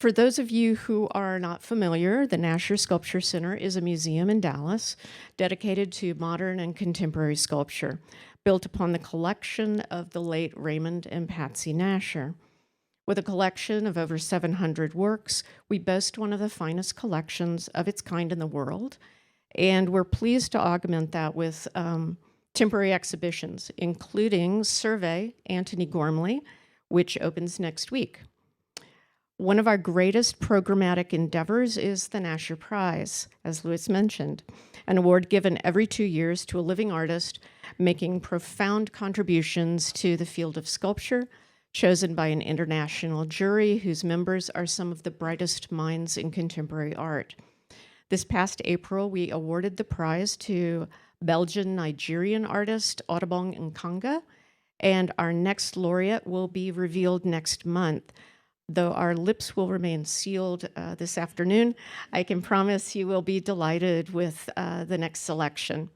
For those of you who are not familiar, the Nasher Sculpture Center is a museum in Dallas dedicated to modern and contemporary sculpture, built upon the collection of the late Raymond and Patsy Nasher. With a collection of over 700 works, we boast one of the finest collections of its kind in the world, and we're pleased to augment that with temporary exhibitions, including Survey Antony Gormley, which opens next week. One of our greatest programmatic endeavors is the Nasher Prize, as Louis mentioned, an award given every 2 years to a living artist making profound contributions to the field of sculpture, chosen by an international jury whose members are some of the brightest minds in contemporary art. This past April, we awarded the prize to Belgian-Nigerian artist Audubon Nkanga, and our next laureate will be revealed next month. Though our lips will remain sealed this afternoon, I can promise you will be delighted with the next selection.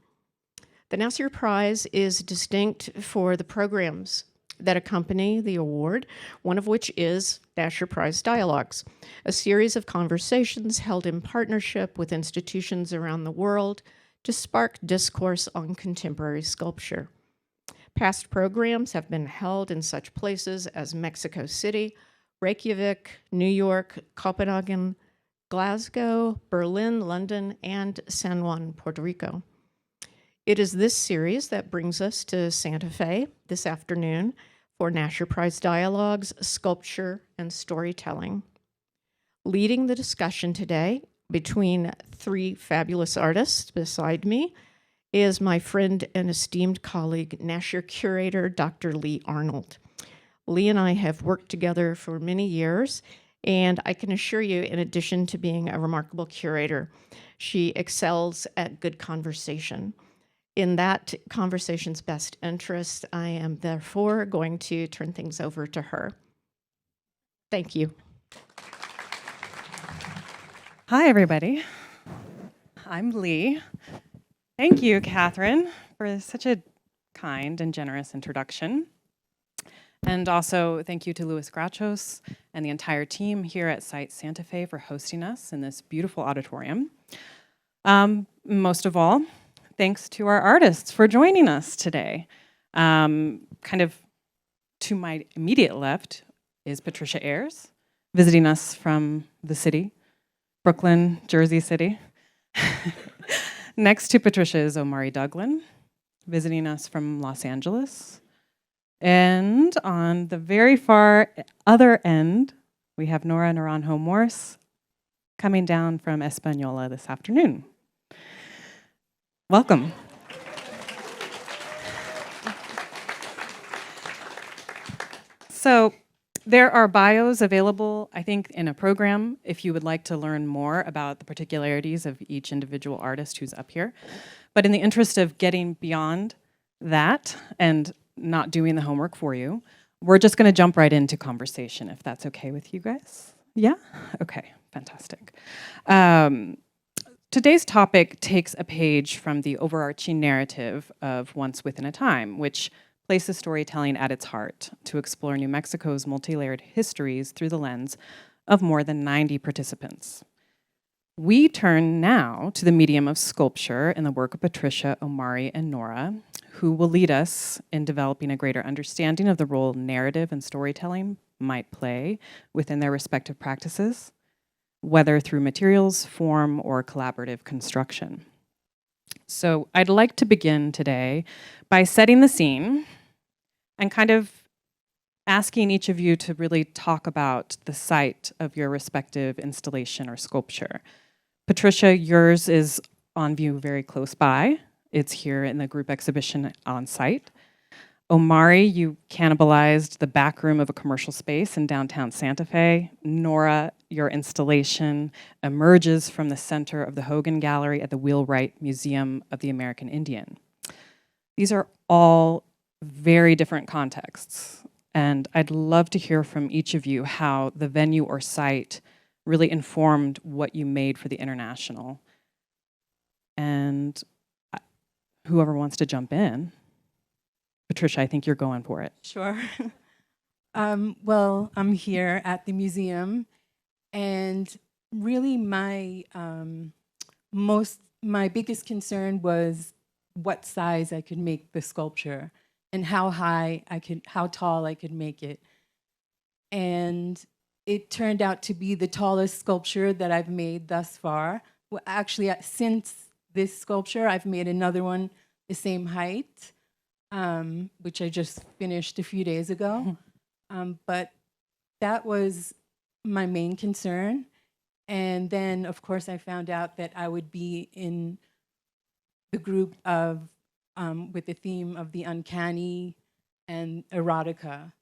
The Nasher Prize is distinct for the programs that accompany the award, one of which is Nasher Prize Dialogues, a series of conversations held in partnership with institutions around the world to spark discourse on contemporary sculpture. Past programs have been held in such places as Mexico City, Reykjavik, New York, Copenhagen, Glasgow, Berlin, London, and San Juan, Puerto Rico. It is this series that brings us to Santa Fe this afternoon for Nasher Prize Dialogues, Sculpture, and Storytelling. Leading the discussion today between three fabulous artists beside me is my friend and esteemed colleague, Nasher Curator Dr. Leigh Arnold. Leigh and I have worked together for many years, and I can assure you, in addition to being a remarkable curator, she excels at good conversation. In that conversation's best interest, I am therefore going to turn things over to her. Thank you. Hi, everybody. I'm Leigh. Thank you, Catherine, for such a kind and generous introduction. And also, thank you to Luis Grachos and the entire team here at SITESANTAFE for hosting us in this beautiful auditorium. Most of all, thanks to our artists for joining us today. Kind of to my immediate left is Patricia Ayres, visiting us from the city, Brooklyn, Jersey City. Next to Patricia is Omari Douglin, visiting us from Los Angeles. And on the very far other end, we have Nora Naranjo Morse coming down from Española this afternoon. Welcome. So there are bios available, I think, in a program if you would like to learn more about the particularities of each individual artist who's up here. But in the interest of getting beyond that and not doing the homework for you, we're just going to jump right into conversation, if that's okay with you guys. Yeah? Okay, fantastic. Today's topic takes a page from the overarching narrative of Once Within a Time, which places storytelling at its heart to explore New Mexico's multi-layered histories through the lens of more than 90 participants. We turn now to the medium of sculpture in the work of Patricia, Omari, and Nora, who will lead us in developing a greater understanding of the role narrative and storytelling might play within their respective practices, whether through materials, form, or collaborative construction. So I'd like to begin today by setting the scene and kind of asking each of you to really talk about the site of your respective installation or sculpture. Patricia, yours is on view very close by. It's here in the group exhibition on site. Omari, you cannibalized the back room of a commercial space in downtown Santa Fe. Nora, your installation emerges from the center of the Hogan Gallery at the Wheelwright Museum of the American Indian. These are all very different contexts, and I'd love to hear from each of you how the venue or site really informed what you made for the International. And whoever wants to jump in. Patricia, I think you're going for it. Sure. Well, I'm here at the museum And really my biggest concern was what size I could make the sculpture and how tall I could make it. And it turned out to be the tallest sculpture that I've made thus far. Well, actually, since this sculpture, I've made another one the same height, which I just finished a few days ago. But that was my main concern. And then, of course, I found out that I would be in the group of, with the theme of the uncanny and erotica.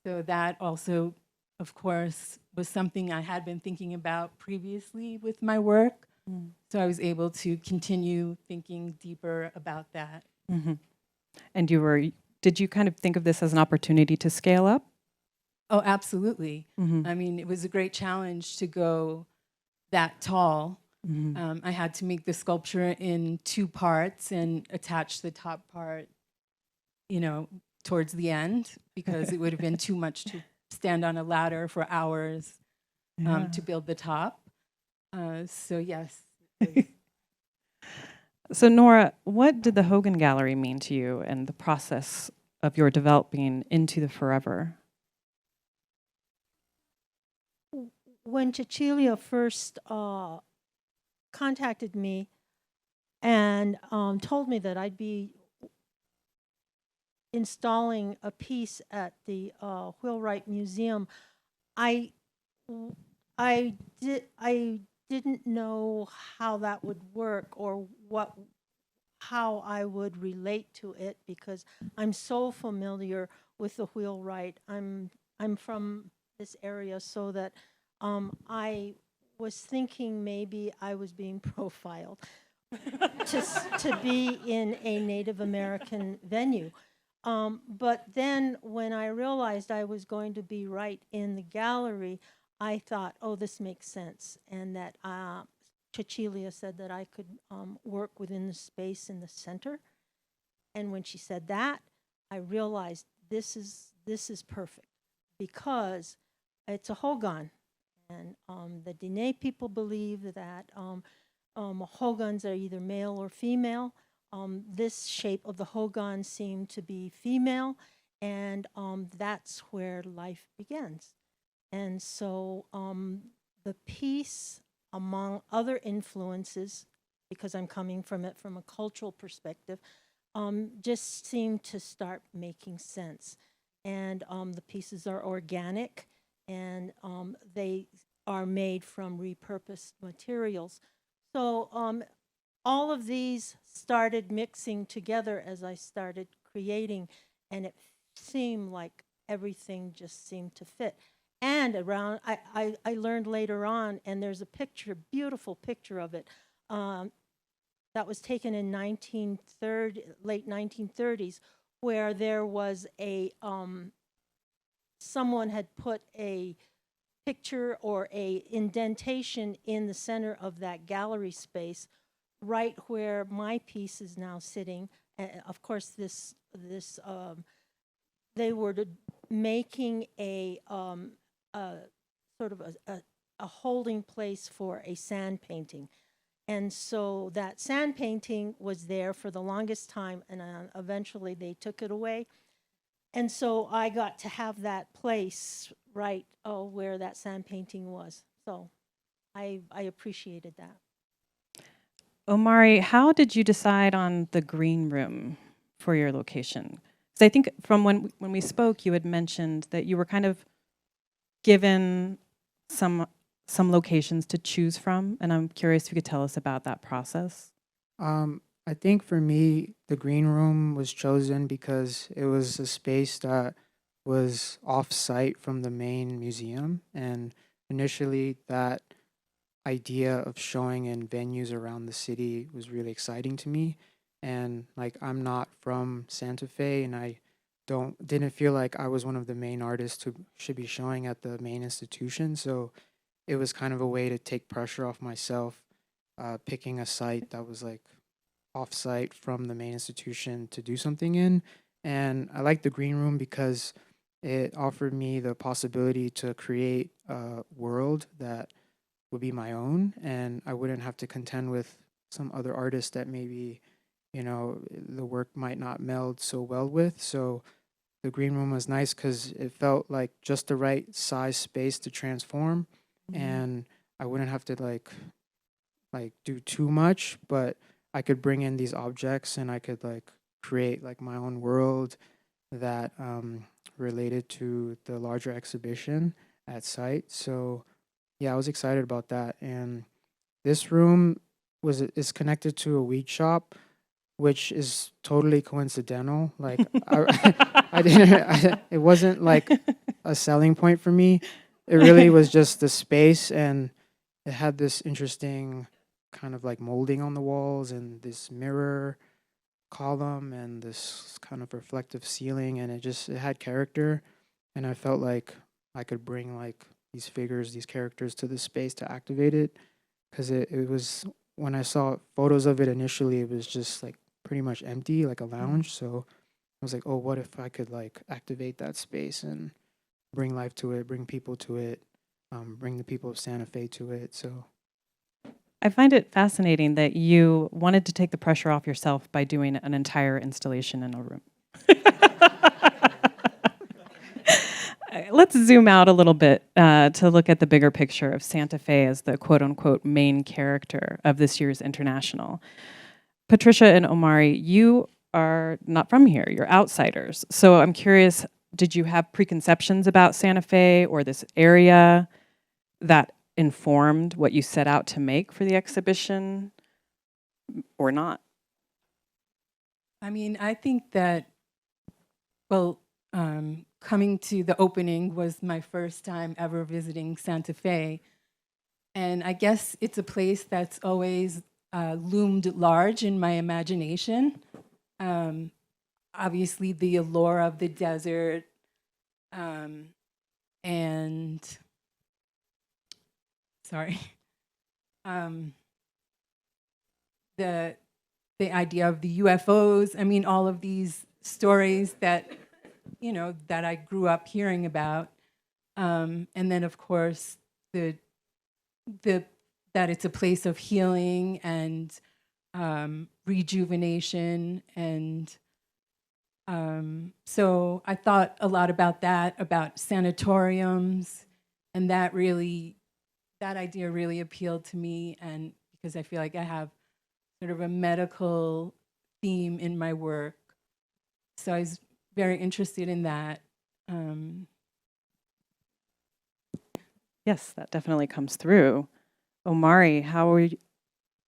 So that also, of course, was something I had been thinking about previously with my work. So I was able to continue thinking deeper about that. And did you kind of think of this as an opportunity to scale up? Oh, absolutely. I mean, it was a great challenge to go that tall. I had to make the sculpture in 2 parts and attach the top part, towards the end, because it would have been too much to stand on a ladder for hours to build the top. So yes. So Nora, what did the Hogan Gallery mean to you and the process of your developing into the forever? When Cecilia first contacted me and told me that I'd be installing a piece at the Wheelwright Museum, I didn't know how that would work or how I would relate to it, because I'm so familiar with the Wheelwright. I'm from this area, so that I was thinking maybe I was being profiled to be in a Native American venue. But then when I realized I was going to be right in the gallery, I thought, oh, this makes sense. And that Cecilia said that I could work within the space in the center. And when she said that, I realized this is perfect, because it's a Hogan. And the Diné people believe that Hogans are either male or female. This shape of the Hogan seemed to be female, and that's where life begins. And so the piece, among other influences, because I'm coming from it from a cultural perspective, just seemed to start making sense. And the pieces are organic, and they are made from repurposed materials. So all of these started mixing together as I started creating, and it seemed like everything just seemed to fit. And I learned later on, and there's a picture, beautiful picture of it, that was taken in late 1930s, where there was someone had put a picture or a indentation in the center of that gallery space, right where my piece is now sitting. Of course, they were making a sort of a holding place for a sand painting. And so that sand painting was there for the longest time, and eventually they took it away. And so I got to have that place right where that sand painting was. So I appreciated that. Omari, how did you decide on the green room for your location? Because I think from when we spoke, you had mentioned that you were kind of given some locations to choose from, and I'm curious if you could tell us about that process. I think for me, the green room was chosen because it was a space that was off-site from the main museum, and initially that idea of showing in venues around the city was really exciting to me. And like, I'm not from Santa Fe, and I didn't feel like I was one of the main artists who should be showing at the main institution. So it was kind of a way to take pressure off myself, picking a site that was like off-site from the main institution to do something in. And I like the green room because it offered me the possibility to create a world that would be my own, and I wouldn't have to contend with some other artist that maybe, the work might not meld so well with. So the green room was nice because it felt like just the right size space to transform, and I wouldn't have to do too much, but I could bring in these objects and I could create my own world that related to the larger exhibition at site. So yeah, I was excited about that. And this room is connected to a weed shop, which is totally coincidental. I didn't. It wasn't like a selling point for me. It really was just the space, and it had this interesting kind of molding on the walls and this mirror column and this kind of reflective ceiling, and it had character, and I felt like I could bring these figures, these characters to the space to activate it, because it was, when I saw photos of it initially, it was just pretty much empty, like a lounge. So I was like, oh, what if I could activate that space and bring life to it, bring people to it, bring the people of Santa Fe to it. So I find it fascinating that you wanted to take the pressure off yourself by doing an entire installation in a room. Let's zoom out a little bit to look at the bigger picture of Santa Fe as the quote-unquote main character of this year's International. Patricia and Omari, you are not from here. You're outsiders. So I'm curious, did you have preconceptions about Santa Fe or this area that informed what you set out to make for the exhibition or not? I mean, I think that, coming to the opening was my first time ever visiting Santa Fe. And I guess it's a place that's always loomed large in my imagination. Obviously, the allure of the desert, and the idea of the UFOs. I mean, all of these stories that that I grew up hearing about, and then of course that it's a place of healing and rejuvenation, and so I thought a lot about that, about sanatoriums, and that idea really appealed to me, and because I feel like I have sort of a medical theme in my work, so I was very interested in that. Yes, that definitely comes through. Omari,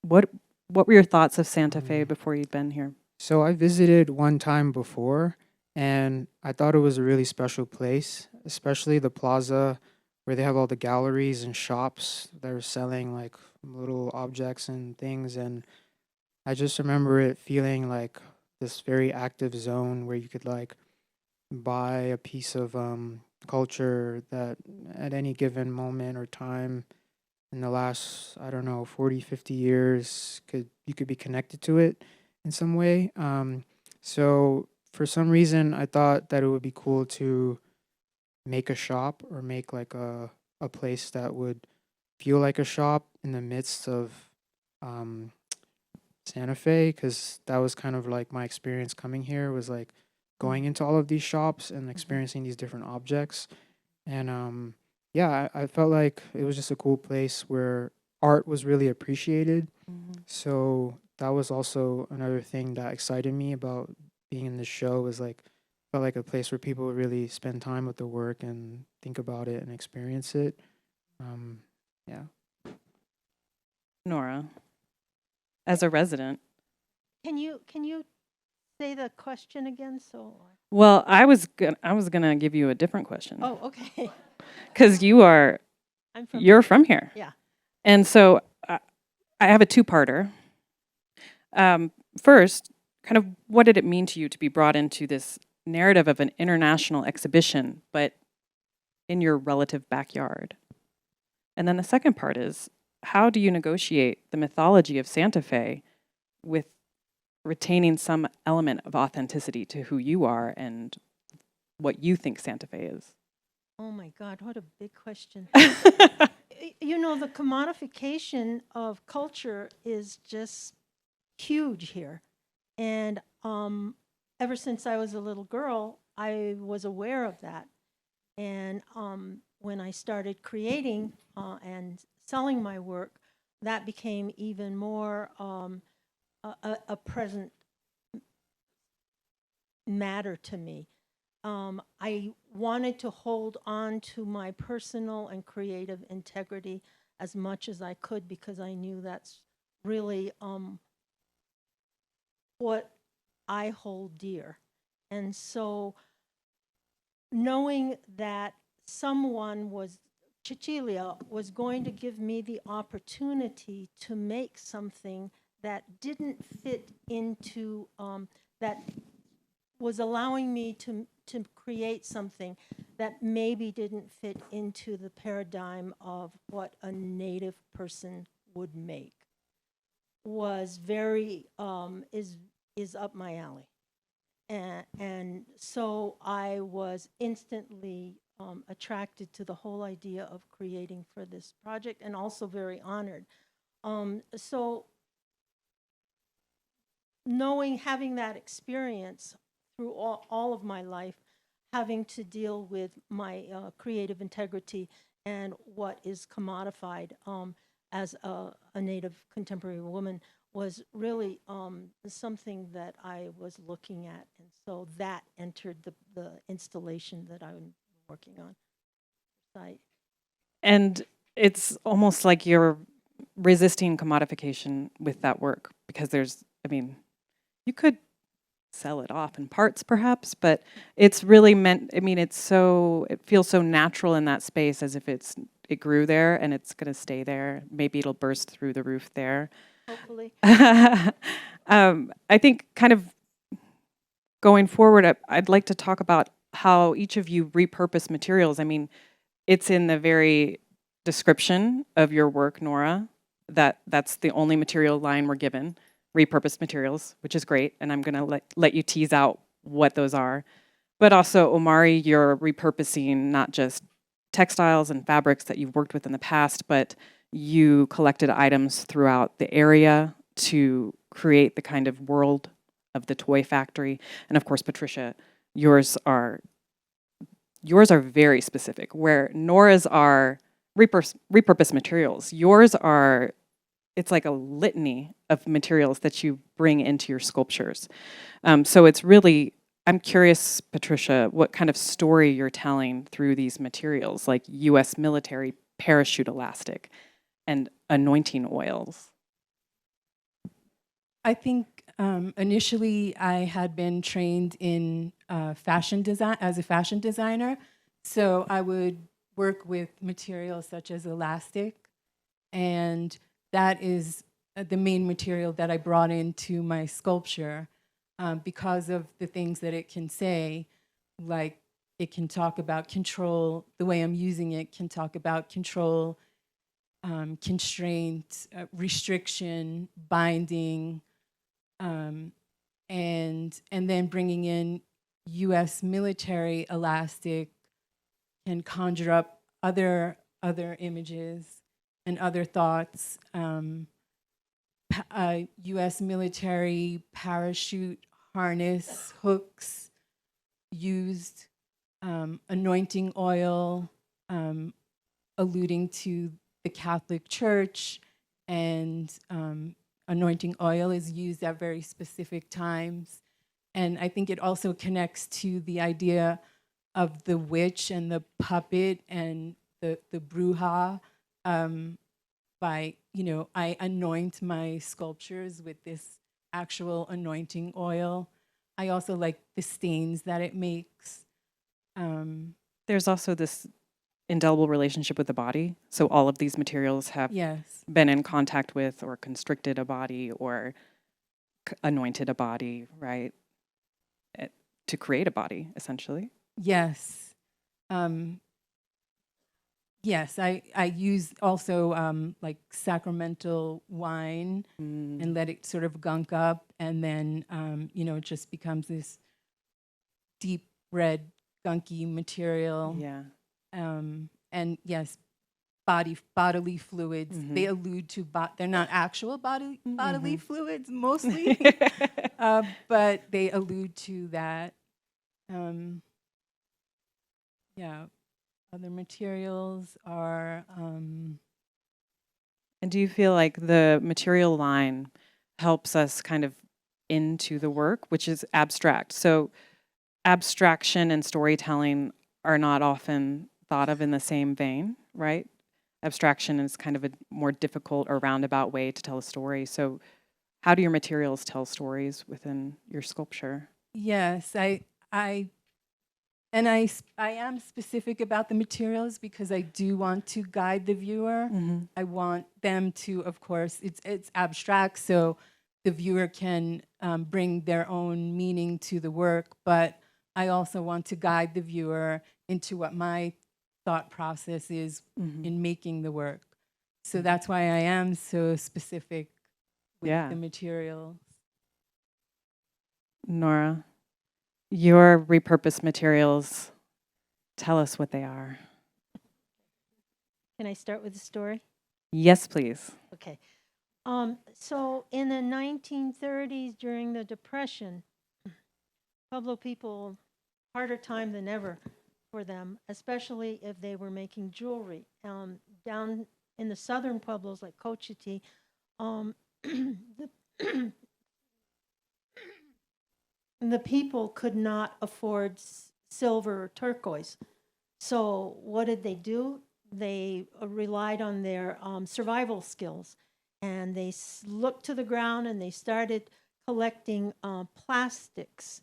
what were your thoughts of Santa Fe before you'd been here? So I visited one time before, and I thought it was a really special place, especially the plaza where they have all the galleries and shops that are selling little objects and things. And I just remember it feeling like this very active zone where you could buy a piece of culture that at any given moment or time in the last, I don't know, 40, 50 years, you could be connected to it in some way. So for some reason, I thought that it would be cool to make a shop or make a place that would feel like a shop in the midst of Santa Fe, because that was kind of my experience coming here, was going into all of these shops and experiencing these different objects. And yeah, I felt like it was just a cool place where art was really appreciated. So that was also another thing that excited me about being in this show, was felt like a place where people really spend time with the work and think about it and experience it. Yeah. Nora, as a resident. Can you say the question again? Well, I was gonna give you a different question. Oh, okay. Because you're from here. Yeah. And so I have a two-parter. First, kind of what did it mean to you to be brought into this narrative of an international exhibition, but in your relative backyard? And then the second part is, how do you negotiate the mythology of Santa Fe with retaining some element of authenticity to who you are and what you think Santa Fe is? Oh my God, what a big question. You know, the commodification of culture is just huge here. And ever since I was a little girl, I was aware of that. And when I started creating and selling my work, that became even more a present matter to me. I wanted to hold on to my personal and creative integrity as much as I could because I knew that's really what I hold dear. And so knowing that someone Cecilia was going to give me the opportunity to make something that didn't fit into, that was allowing me to create something that maybe didn't fit into the paradigm of what a Native person would make was very, is up my alley. And so I was instantly attracted to the whole idea of creating for this project and also very honored. So having that experience through all of my life, having to deal with my creative integrity and what is commodified as a Native contemporary woman was really something that I was looking at. And so that entered the installation that I'm working on. Site. And it's almost like you're resisting commodification with that work because you could sell it off in parts perhaps, but it's really meant, it feels so natural in that space as if it grew there and it's going to stay there. Maybe it'll burst through the roof there. Hopefully. I think kind of going forward, I'd like to talk about how each of you repurpose materials. It's in the very description of your work, Nora, that's the only material line we're given, repurposed materials, which is great, and I'm gonna let you tease out what those are. But also, Omari, you're repurposing not just textiles and fabrics that you've worked with in the past, but you collected items throughout the area to create the kind of world of the toy factory. And of course, Patricia, yours are very specific, where Nora's are repurposed materials. Yours are, it's like a litany of materials that you bring into your sculptures. So it's really, I'm curious, Patricia, what kind of story you're telling through these materials, like US military parachute elastic and anointing oils. I think initially I had been trained in fashion design as a fashion designer. So I would work with materials such as elastic, and that is the main material that I brought into my sculpture because of the things that it can say, like it can talk about control, the way I'm using it can talk about control, constraint, restriction, binding, and then bringing in US military elastic can conjure up other images and other thoughts. US military parachute harness hooks used, anointing oil, alluding to the Catholic Church, and anointing oil is used at very specific times. And I think it also connects to the idea of the witch and the puppet and the bruja. By, I anoint my sculptures with this actual anointing oil. I also like the stains that it makes. There's also this indelible relationship with the body. So all of these materials have been in contact with or constricted a body or anointed a body, right? To create a body, essentially. Yes. Yes, I use also like sacramental wine and let it sort of gunk up, and then it just becomes this deep red gunky material. Yeah. And yes, bodily fluids. They allude to, they're not actual bodily fluids mostly, but they allude to that. Yeah, other materials are, And do you feel like the material line helps us kind of into the work, which is abstract? So abstraction and storytelling are not often thought of in the same vein, right? Abstraction is kind of a more difficult or roundabout way to tell a story. So how do your materials tell stories within your sculpture? yes, I am specific about the materials because I do want to guide the viewer. I want them to, of course, it's abstract, so the viewer can bring their own meaning to the work, but I also want to guide the viewer into what my thought process is in making the work. So that's why I am so specific with the materials. Nora, your repurposed materials, tell us what they are. Can I start with the story? Yes, please. Okay. So in the 1930s, during the Depression, Pueblo people, harder time than ever for them, especially if they were making jewelry. Down in the southern Pueblos like Cochiti, the people could not afford silver or turquoise. So what did they do? They relied on their survival skills. And they looked to the ground and they started collecting plastics,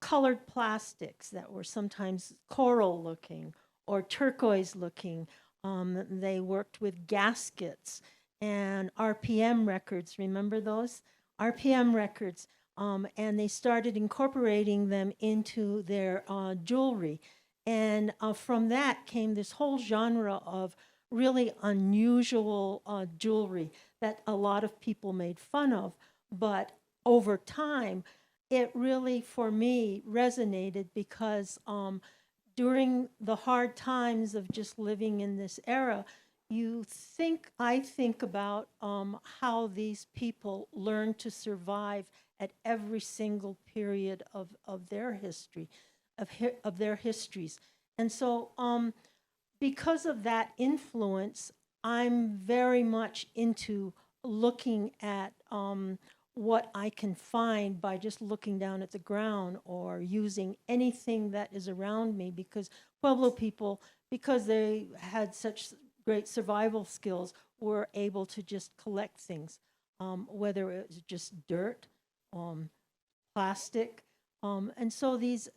colored plastics that were sometimes coral looking or turquoise looking. They worked with gaskets and RPM records. Remember those? RPM records. And they started incorporating them into their jewelry. And from that came this whole genre of really unusual jewelry that a lot of people made fun of. But over time, it really, for me, resonated because during the hard times of just living in this era, I think about how these people learned to survive at every single period of their history, of their histories. And so because of that influence, I'm very much into looking at what I can find by just looking down at the ground or using anything that is around me, because Pueblo people, because they had such great survival skills, were able to just collect things, whether it was just dirt, plastic. And so these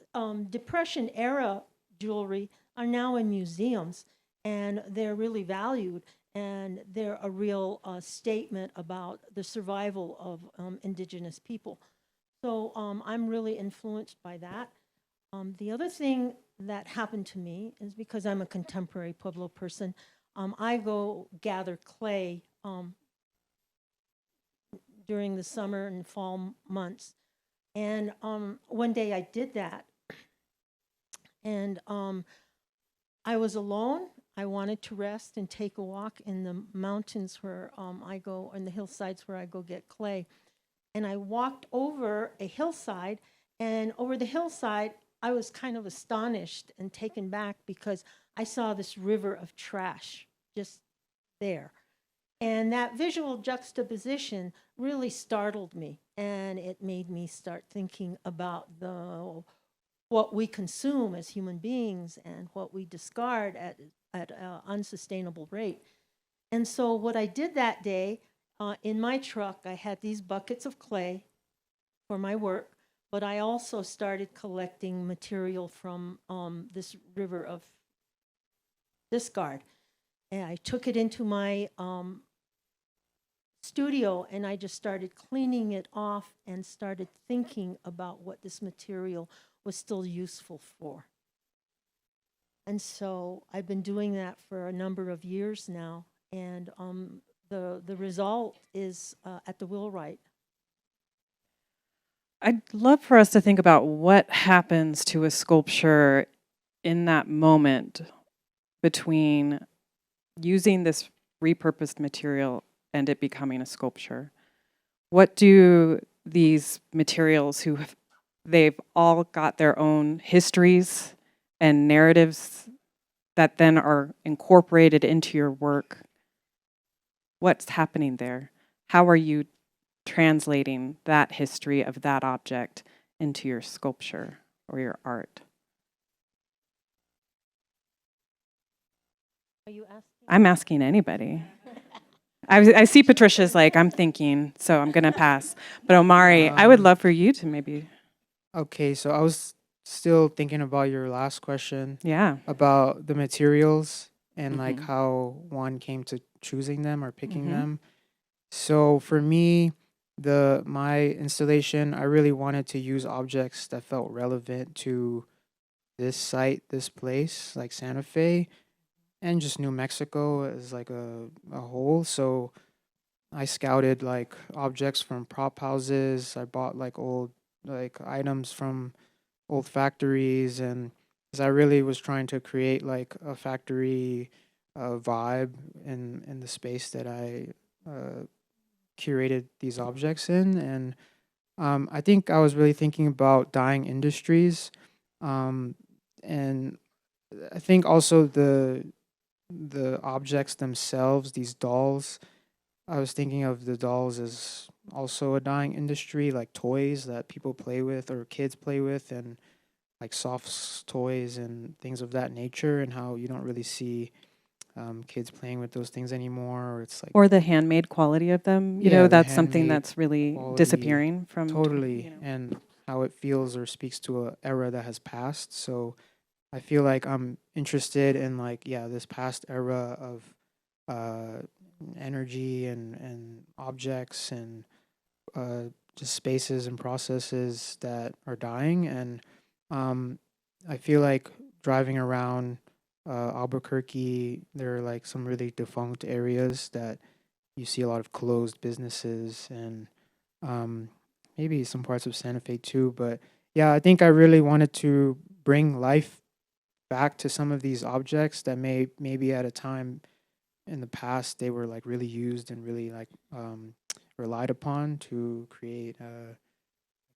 Depression era jewelry are now in museums, and they're really valued, and they're a real statement about the survival of indigenous people. So I'm really influenced by that. The other thing that happened to me is because I'm a contemporary Pueblo person, I go gather clay during the summer and fall months. And one day I did that, and I was alone. I wanted to rest and take a walk in the mountains where I go, in the hillsides where I go get clay. And I walked over a hillside, and over the hillside, I was kind of astonished and taken back because I saw this river of trash just there. And that visual juxtaposition really startled me, and it made me start thinking about what we consume as human beings and what we discard at an unsustainable rate. And so what I did that day, in my truck, I had these buckets of clay for my work, but I also started collecting material from this river of discard. And I took it into my studio, and I just started cleaning it off and started thinking about what this material was still useful for. And so I've been doing that for a number of years now, and the result is at the wheelwright. I'd love for us to think about what happens to a sculpture in that moment between using this repurposed material and it becoming a sculpture. What do these materials they've all got their own histories and narratives that then are incorporated into your work? What's happening there? How are you translating that history of that object into your sculpture or your art? Are you asking? I'm asking anybody. I see Patricia's like, I'm thinking, so I'm going to pass. But Omari, I would love for you to maybe. Okay, so I was still thinking about your last question Yeah. about the materials and like Mhm. how one came to choosing them or picking Mhm. them. So for me, my installation, I really wanted to use objects that felt relevant to this site, this place, like Santa Fe, and just New Mexico as like a whole. So I scouted like objects from prop houses. I bought like old like items from old factories, and 'cause I really was trying to create like a factory vibe in the space that I curated these objects in. And I think I was really thinking about dying industries, um, and I think also the objects themselves, these dolls. I was thinking of the dolls as also a dying industry, like toys that people play with or kids play with, and like toys and things of that nature, and how you don't really see kids playing with those things anymore. Or it's like, Or the handmade quality of them, yeah, the that's something handmade that's really quality, disappearing from, totally, and how it feels or speaks to a era that has passed. So I feel like I'm interested in like, yeah, this past era of uh, energy and objects and just spaces and processes that are dying. And um, I feel like driving around Albuquerque, there are like some really defunct areas that you see a lot of closed businesses, and um, maybe some parts of Santa Fe too. But yeah, I think I really wanted to bring life back to some of these objects that maybe at a time in the past they were like really used and really like relied upon to create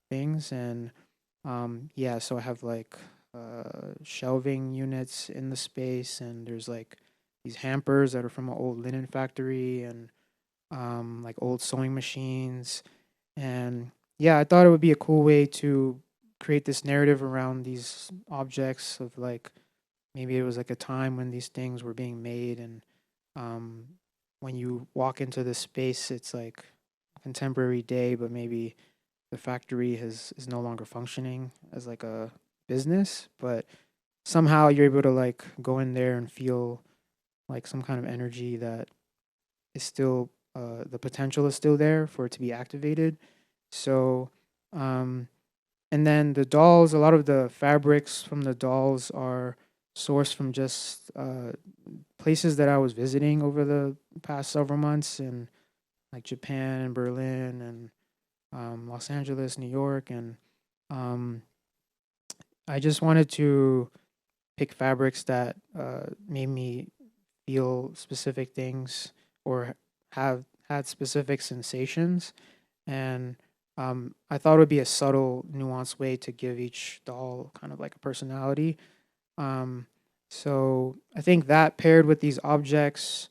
things. And yeah, so I have like shelving units in the space, and there's like these hampers that are from an old linen factory, and like old sewing machines. And yeah, I thought it would be a cool way to create this narrative around these objects of like maybe it was like a time when these things were being made. And um, when you walk into this space, it's like a contemporary day, but maybe the factory is no longer functioning as like a business, but somehow you're able to like go in there and feel like some kind of energy that is still the potential is still there for it to be activated. So um, and then the dolls, a lot of the fabrics from the dolls are sourced from just places that I was visiting over the past several months in like Japan and Berlin and Los Angeles, New York. And um, I just wanted to pick fabrics that made me feel specific things or have had specific sensations. And I thought it would be a subtle, nuanced way to give each doll kind of like a personality. Um, so I think that paired with these objects,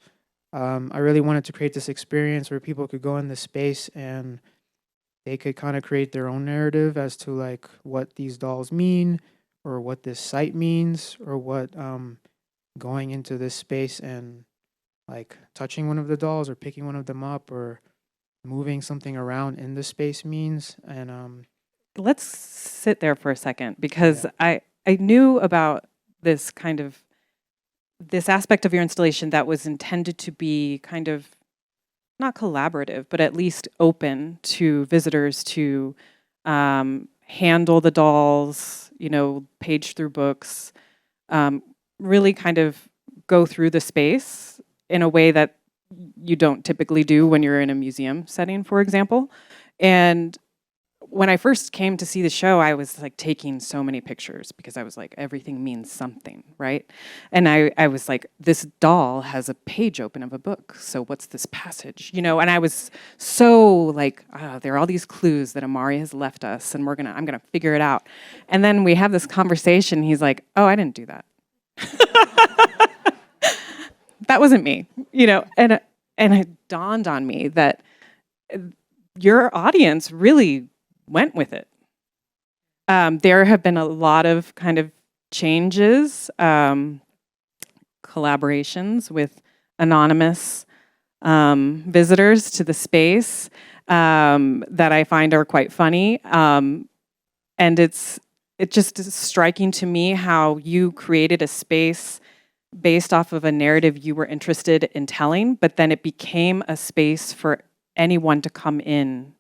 I really wanted to create this experience where people could go in this space and they could kind of create their own narrative as to like what these dolls mean or what this site means or what going into this space and like touching one of the dolls or picking one of them up or moving something around in the space means. And let's sit there for a second, because yeah. I knew about this kind of this aspect of your installation that was intended to be kind of not collaborative, but at least open to visitors to handle the dolls, page through books, really kind of go through the space in a way that you don't typically do when you're in a museum setting, for example. And when I first came to see the show, I was like taking so many pictures because I was like, everything means something, right? And I was like, this doll has a page open of a book. So what's this passage? You know, and I was so like, there are all these clues that Omari has left us and I'm gonna figure it out. And then we have this conversation. He's like, oh, I didn't do that. That wasn't me, you know, and it dawned on me that your audience really went with it. There have been a lot of kind of changes, collaborations with anonymous visitors to the space that I find are quite funny. And it just is striking to me how you created a space based off of a narrative you were interested in telling, but then it became a space for anyone to come in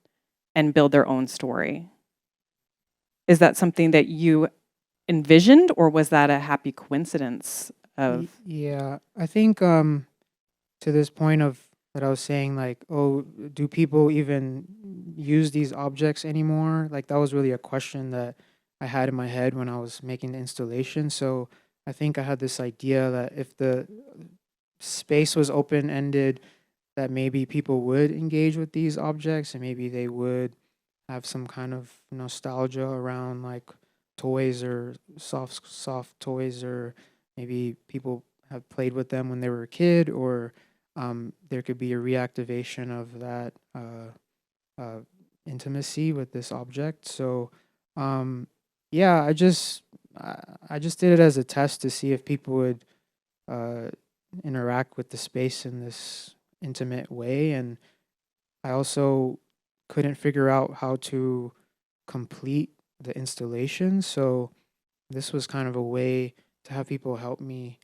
and build their own story. Is that something that you envisioned, or was that a happy coincidence of? Yeah, I think to this point of that I was saying, like, oh, do people even use these objects anymore? Like, that was really a question that I had in my head when I was making the installation. So I think I had this idea that if the space was open-ended, that maybe people would engage with these objects and maybe they would have some kind of nostalgia around like toys or soft toys, or maybe people have played with them when they were a kid, or there could be a reactivation of that intimacy with this object. So yeah, I just did it as a test to see if people would interact with the space in this intimate way. And I also couldn't figure out how to complete the installation. So this was kind of a way to have people help me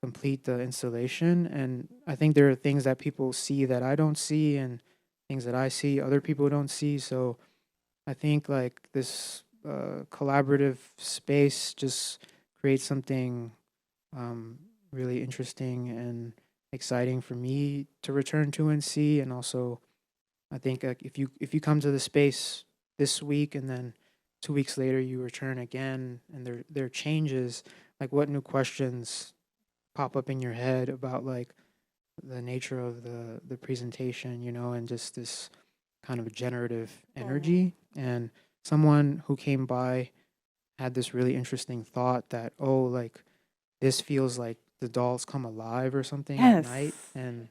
complete the installation. And I think there are things that people see that I don't see, and things that I see other people don't see. So I think like this collaborative space just creates something really interesting and exciting for me to return to and see. And also, I think if you come to the space this week and then 2 weeks later you return again and there are changes, like what new questions pop up in your head about like the nature of the presentation, you know, and just this kind of generative energy. And someone who came by had this really interesting thought that, oh, like this feels like the dolls come alive or something at night, and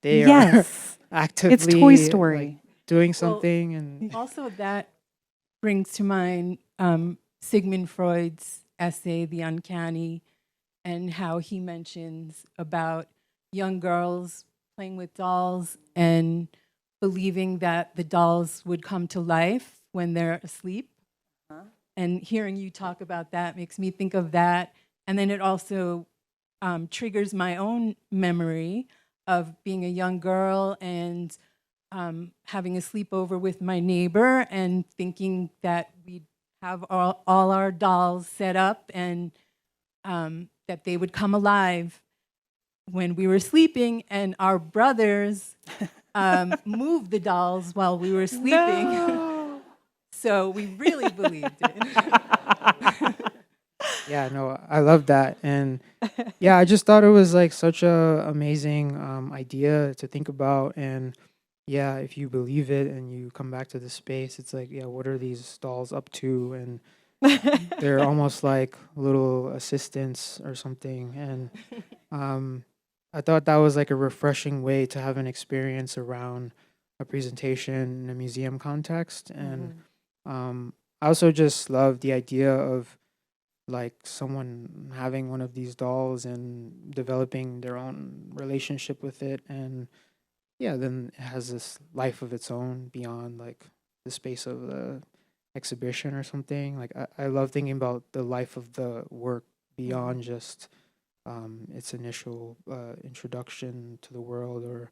they are Yes. actively It's Toy like, Story. doing Well, something. And Also, that brings to mind Sigmund Freud's essay, The Uncanny, and how he mentions about young girls playing with dolls and believing that the dolls would come to life when they're asleep. And hearing you talk about that makes me think of that. And then it also triggers my own memory of being a young girl and having a sleepover with my neighbor and thinking that we'd have all our dolls set up and that they would come alive when we were sleeping, and our brothers moved the dolls while we were sleeping. No. So we really believed it. yeah, no, I love that. And yeah, I just thought it was like such a amazing idea to think about. And yeah, if you believe it and you come back to the space, it's like, yeah, what are these dolls up to? And they're almost like little assistants or something. And I thought that was like a refreshing way to have an experience around a presentation in a museum context. And I also just love the idea of like someone having one of these dolls and developing their own relationship with it. And yeah, then it has this life of its own beyond like the space of the exhibition or something. Like I love thinking about the life of the work beyond just its initial introduction to the world or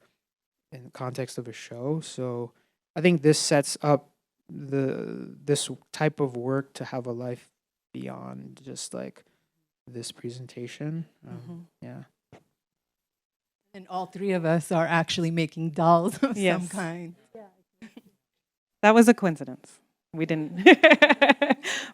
in the context of a show. So I think this sets up this type of work to have a life beyond just like this presentation. Yeah. And all three of us are actually making dolls of some Yes. kind. That was a coincidence. We didn't.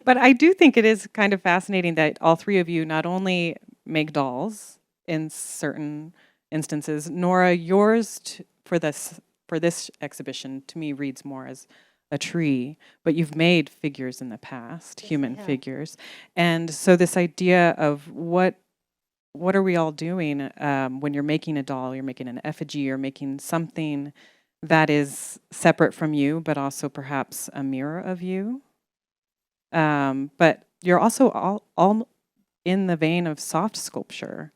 But I do think it is kind of fascinating that all three of you not only make dolls in certain instances. Nora, yours for this exhibition to me reads more as a tree, but you've made figures in the past, Yes, I human have. figures. And so this idea of what are we all doing when you're making a doll, you're making an effigy, you're making something that is separate from you, but also perhaps a mirror of you. But you're also all in the vein of soft sculpture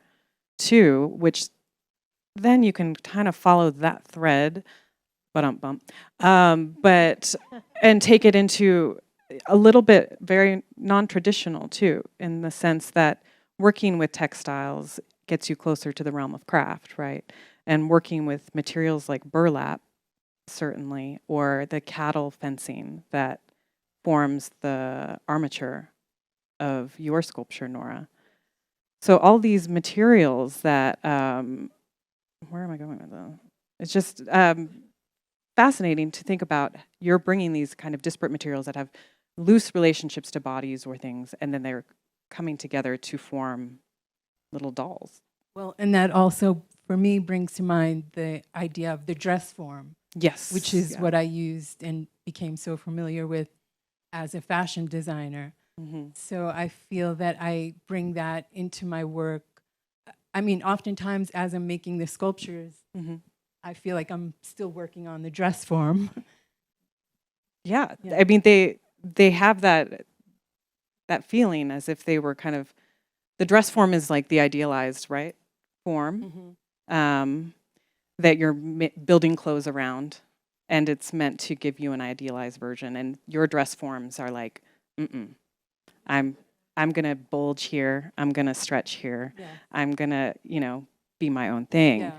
too, which then you can kind of follow that thread, but and take it into a little bit very non-traditional too, in the sense that working with textiles gets you closer to the realm of craft, right? And working with materials like burlap, certainly, or the cattle fencing that forms the armature of your sculpture, Nora. So all these materials that, where am I going with that? It's just fascinating to think about. You're bringing these kind of disparate materials that have loose relationships to bodies or things, and then they're coming together to form little dolls. Well, and that also, for me, brings to mind the idea of the dress form, Yes. which is what I used and became so familiar with as a fashion designer. Mm-hmm. So I feel that I bring that into my work. I mean, oftentimes as I'm making the sculptures, Mm-hmm. I feel like I'm still working on the dress form. Yeah. Yeah. I mean, they have that feeling as if they were kind of, the dress form is like the idealized, right, form that you're building clothes around, and it's meant to give you an idealized version. And your dress forms are like, I'm gonna bulge here, I'm gonna stretch here, Yeah. I'm gonna, be my own thing. Yeah.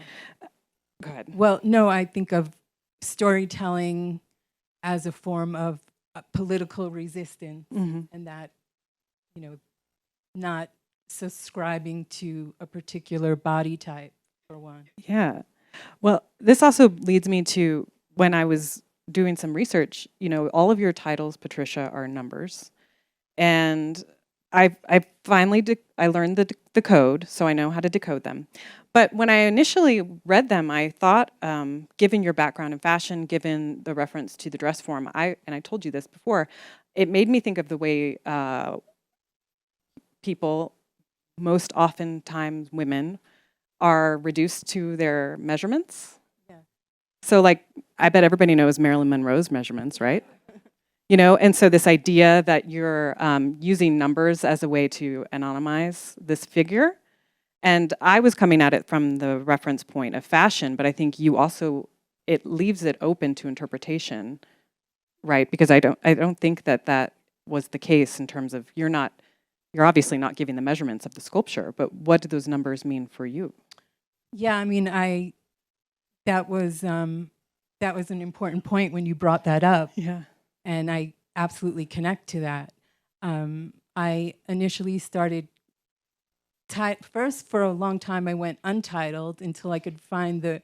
Go ahead. Well, no, I think of storytelling as a form of political resistance, and that, not subscribing to a particular body type, for one. Yeah. Well, this also leads me to when I was doing some research, all of your titles, Patricia, are numbers. And I finally I learned the code, so I know how to decode them. But when I initially read them, I thought, given your background in fashion, given the reference to the dress form, and I told you this before, it made me think of the way people, most oftentimes women, are reduced to their measurements. Yeah. So, like, I bet everybody knows Marilyn Monroe's measurements, right? And so this idea that you're using numbers as a way to anonymize this figure. And I was coming at it from the reference point of fashion, but I think you also, it leaves it open to interpretation, right? Because I don't think that was the case in terms of you're obviously not giving the measurements of the sculpture, but what do those numbers mean for you? Yeah, I mean, that was an important point when you brought that up. Yeah. And I absolutely connect to that. I initially started, first for a long time I went untitled until I could find the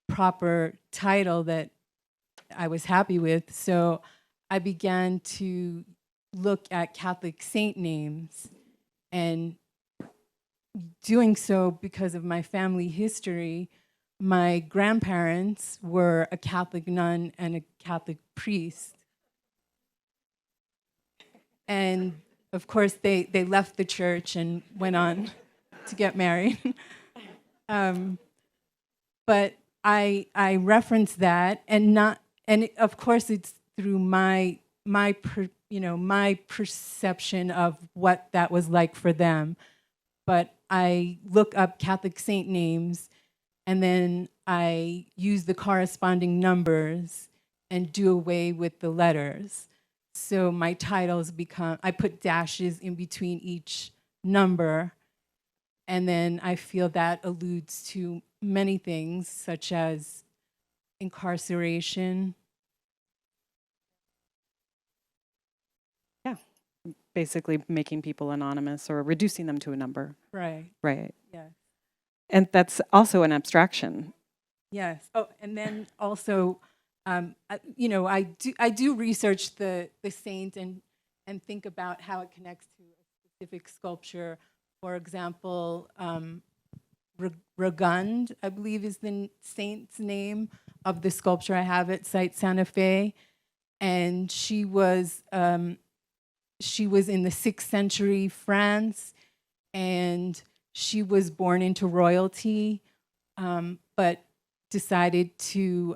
proper title that I was happy with. So I began to look at Catholic saint names, and doing so because of my family history. My grandparents were a Catholic nun and a Catholic priest. And of course, they left the church and went on to get married. But I reference that, and of course it's through my perception of what that was like for them. But I look up Catholic saint names, and then I use the corresponding numbers and do away with the letters. So my titles I put dashes in between each number, and then I feel that alludes to many things, such as incarceration. Yeah. Basically making people anonymous or reducing them to a number. Right. Right. Yes. And that's also an abstraction. Yes. Oh, and then also I do research the saint and think about how it connects to a specific sculpture. For example, Ragund, I believe, is the saint's name of the sculpture I have at SITESANTAFE, and she was in the 6th century France, and she was born into royalty, but decided to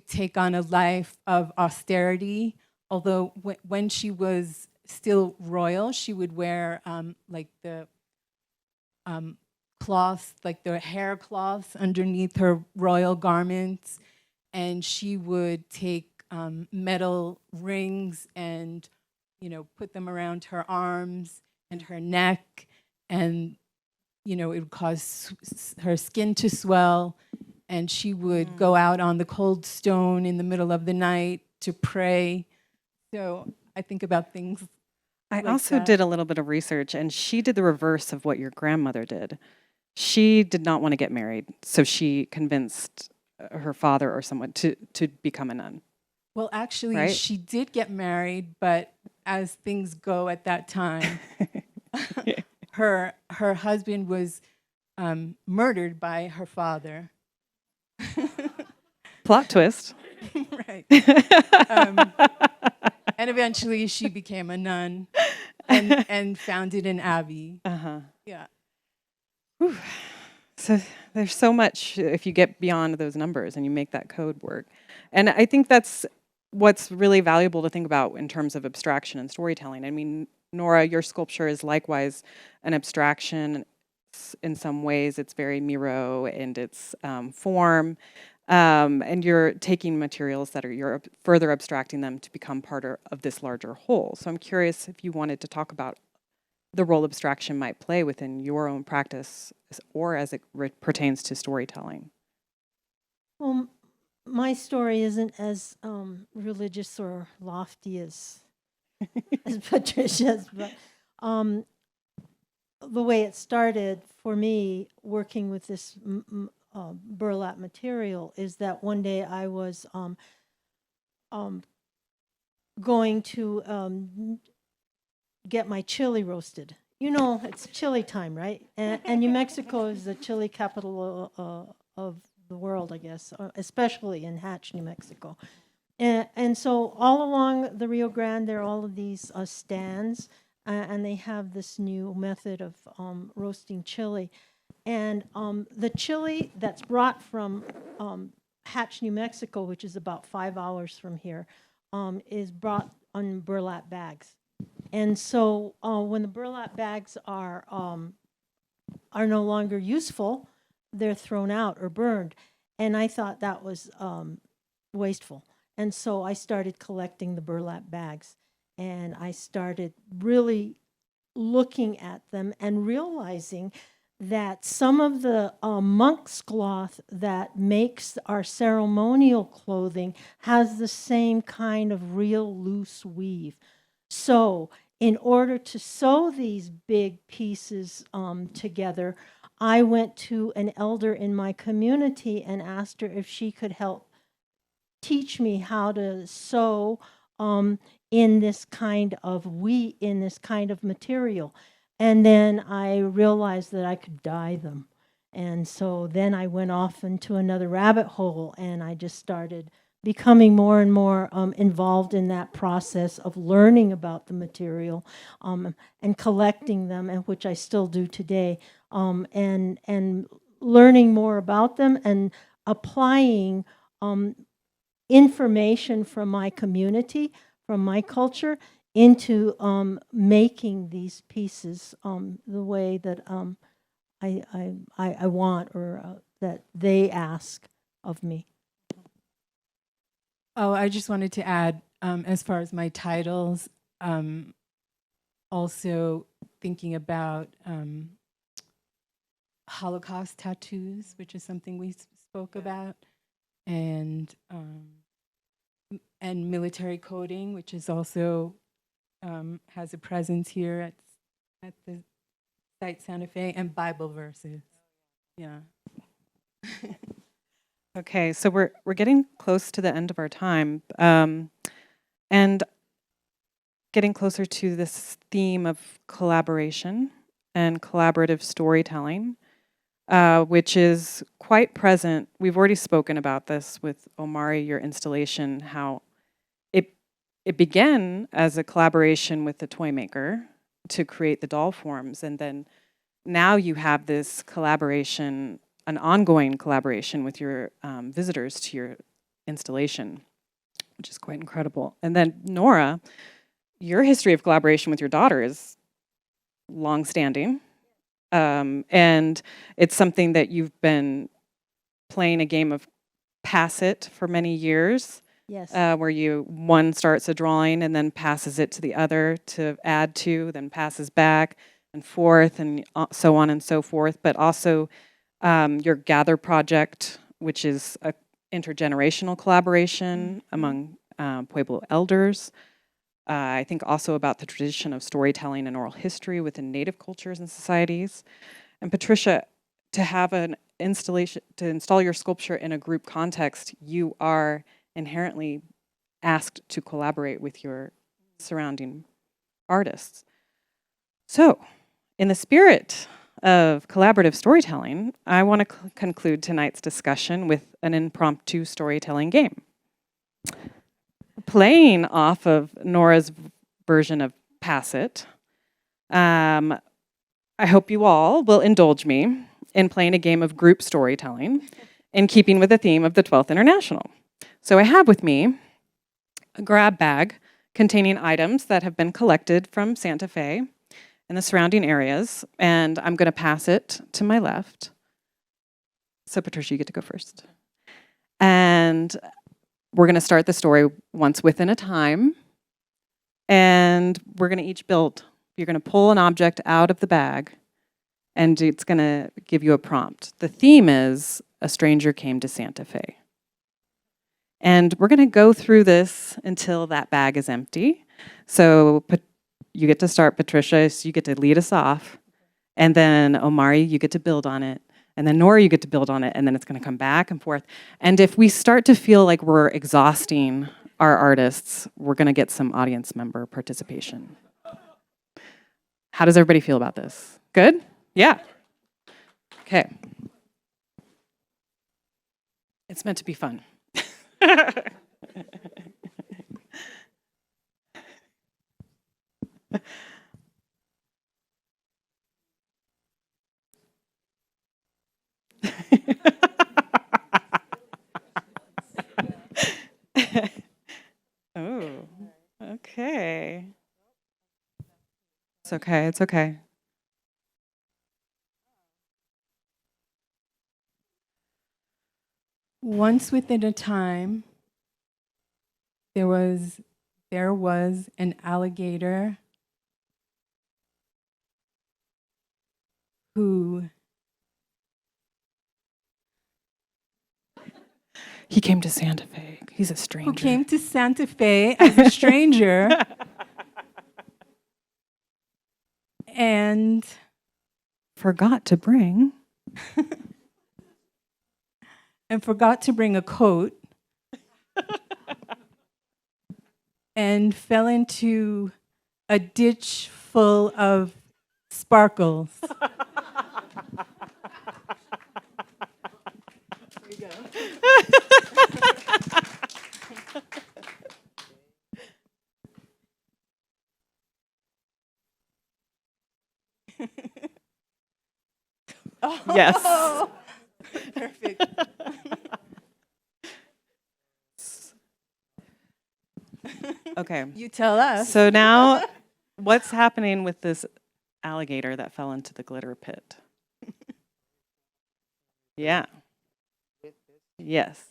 take on a life of austerity. Although when she was still royal, she would wear like the cloths, like the hair cloths underneath her royal garments, and she would take metal rings and put them around her arms and her neck, and it would cause her skin to swell, and she would go out on the cold stone in the middle of the night to pray. So I think about things. I like also that. did a little bit of research, and she did the reverse of what your grandmother did. She did not want to get married, so she convinced her father or someone to become a nun. Well, actually, Right? she did get married, but as things go at that time, her husband was murdered by her father. Plot twist. Right. And eventually she became a nun and founded an abbey. Uh-huh. Yeah. Whew. So there's so much if you get beyond those numbers and you make that code work. And I think that's what's really valuable to think about in terms of abstraction and storytelling. I mean, Nora, your sculpture is likewise an abstraction. In some ways, it's very Miro in its form. And you're taking materials that you're further abstracting them to become part of this larger whole. So I'm curious if you wanted to talk about the role abstraction might play within your own practice or as it pertains to storytelling. Well, my story isn't as religious or lofty as Patricia's, but the way it started for me working with this burlap material is that one day I was going to get my chili roasted. It's chili time, right? And New Mexico is the chili capital of the world, I guess, especially in Hatch, New Mexico. And so all along the Rio Grande, there are all of these stands, and they have this new method of roasting chili. And the chili that's brought from Hatch, New Mexico, which is about 5 hours from here, is brought on burlap bags. And so when the burlap bags are no longer useful, they're thrown out or burned. And I thought that was wasteful. And so I started collecting the burlap bags. And I started really looking at them and realizing that some of the monk's cloth that makes our ceremonial clothing has the same kind of real loose weave. So in order to sew these big pieces together, I went to an elder in my community and asked her if she could help teach me how to sew in this kind of material. And then I realized that I could dye them. And so then I went off into another rabbit hole, and I just started becoming more and more involved in that process of learning about the material and collecting them, and which I still do today, and learning more about them and applying information from my community, from my culture, into making these pieces the way that I want, or that they ask of me. Oh, I just wanted to add, as far as my titles, also thinking about Holocaust tattoos, which is something we spoke about, and military coding, which is also has a presence here at the SITESANTAFE, and Bible verses. Yeah. Okay, so we're getting close to the end of our time, and getting closer to this theme of collaboration and collaborative storytelling, which is quite present. We've already spoken about this with Omari, your installation, how it began as a collaboration with the toy maker to create the doll forms, and then now you have this collaboration, an ongoing collaboration with your visitors to your installation, which is quite incredible. And then Nora, your history of collaboration with your daughter is long-standing, and it's something that you've been playing a game of pass it for many years. Yes. Where one starts a drawing and then passes it to the other to add to, then passes back and forth, and so on and so forth. But also your Gather project, which is a intergenerational collaboration among Pueblo elders. I think also about the tradition of storytelling and oral history within Native cultures and societies. And Patricia, to have an installation, to install your sculpture in a group context, you are inherently asked to collaborate with your surrounding artists. So, in the spirit of collaborative storytelling, I want to conclude tonight's discussion with an impromptu storytelling game. Playing off of Nora's version of Pass It, I hope you all will indulge me in playing a game of group storytelling in keeping with the theme of the 12th International. So I have with me a grab bag containing items that have been collected from Santa Fe and the surrounding areas, and I'm going to pass it to my left. So Patricia, you get to go first. And we're going to start the story once within a time, and we're going to each build. You're going to pull an object out of the bag, and it's going to give you a prompt. The theme is A Stranger Came to Santa Fe. And we're going to go through this until that bag is empty. So you get to start, Patricia, so you get to lead us off. And then Omari, you get to build on it. And then Nora, you get to build on it. And then it's going to come back and forth. And if we start to feel like we're exhausting our artists, we're going to get some audience member participation. How does everybody feel about this? Good? Yeah. Okay. It's meant to be fun. Oh, okay. It's okay, it's okay. Once within a time, there was an alligator who He came to Santa Fe. He's a stranger. who came to Santa Fe as a stranger and Forgot to bring. forgot to bring a coat and fell into a ditch full of sparkles. There you go. Yes. Perfect. Okay. You tell us. So now, what's happening with this alligator that fell into the glitter pit? Yeah. Yes.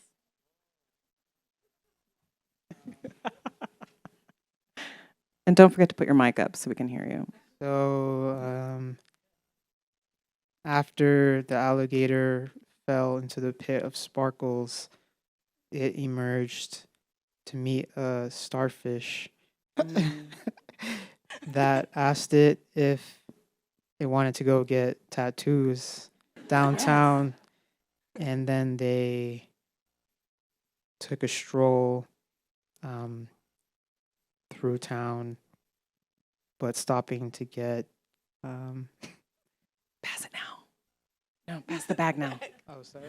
And don't forget to put your mic up so we can hear you. So after the alligator fell into the pit of sparkles, it emerged to meet a starfish that asked it if it wanted to go get tattoos downtown. And then they took a stroll through town, but stopping to get Pass it now. No, pass the bag now. oh, sorry.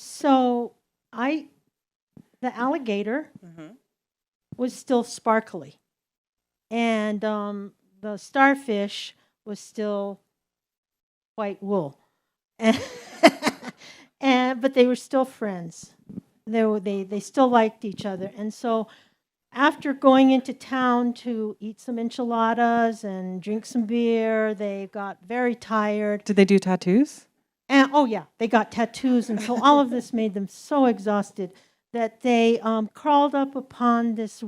So the alligator was still sparkly, and the starfish was still white wool, and but they were still friends. They still liked each other, and so after going into town to eat some enchiladas and drink some beer, they got very tired. Did they do tattoos? And oh yeah, they got tattoos, and so all of this made them so exhausted that they crawled up upon this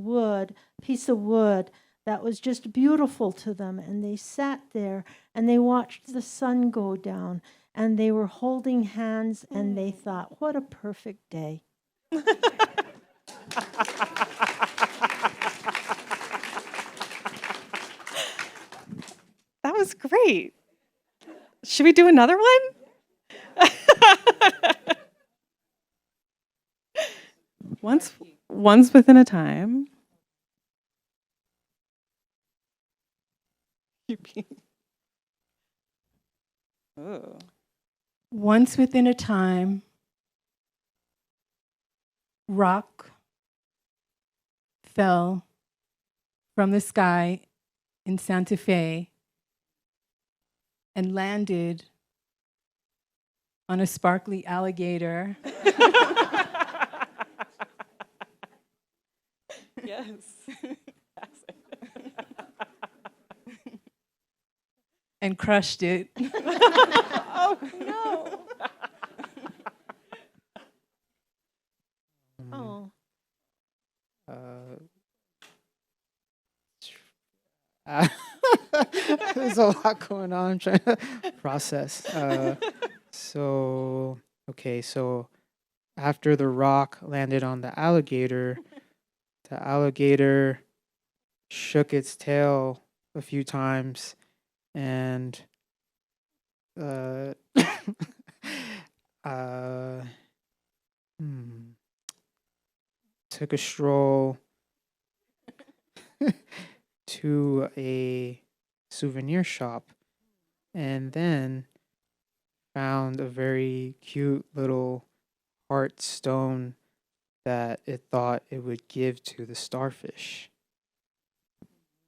piece of wood that was just beautiful to them, and they sat there and they watched the sun go down, and they were holding hands, and they thought, "What a perfect day." That was great. Should we do another one? Once within a time. Oh. Once within a time, rock fell from the sky in Santa Fe and landed on a sparkly alligator Yes. and crushed it. Oh no. Oh, There's a lot going on. I'm trying to process. So after the rock landed on the alligator shook its tail a few times and took a stroll to a souvenir shop and then found a very cute little heart stone that it thought it would give to the starfish.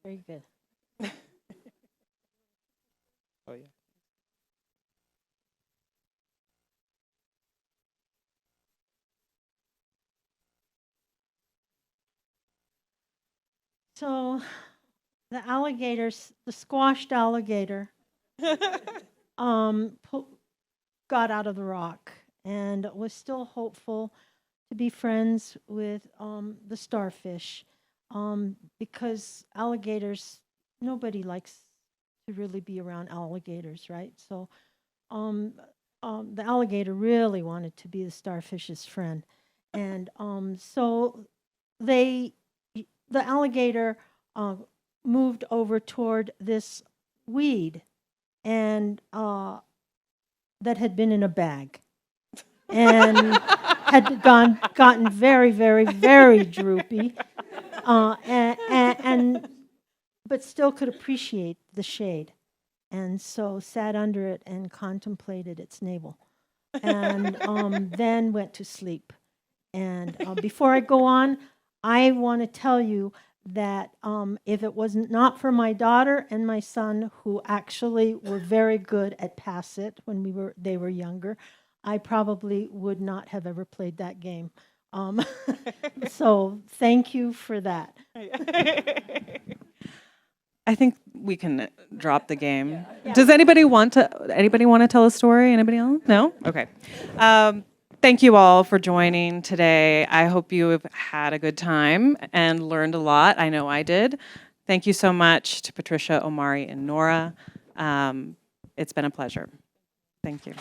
very good. Oh yeah. So the squashed alligator, got out of the rock and was still hopeful to be friends with the starfish, because alligators, nobody likes to really be around alligators, right? So the alligator really wanted to be the starfish's friend, and so the alligator moved over toward this weed and that had been in a bag and had gotten very, very, very droopy, but still could appreciate the shade, and so sat under it and contemplated its navel, and then went to sleep. And before I go on, I want to tell you that if it was not for my daughter and my son, who actually were very good at pass it when they were younger, I probably would not have ever played that game. So thank you for that. I think we can drop the game. Does anybody want to tell a story? Anybody else? No? Okay. Thank you all for joining today. I hope you have had a good time and learned a lot. I know I did. Thank you so much to Patricia, Omari, and Nora. It's been a pleasure. Thank you.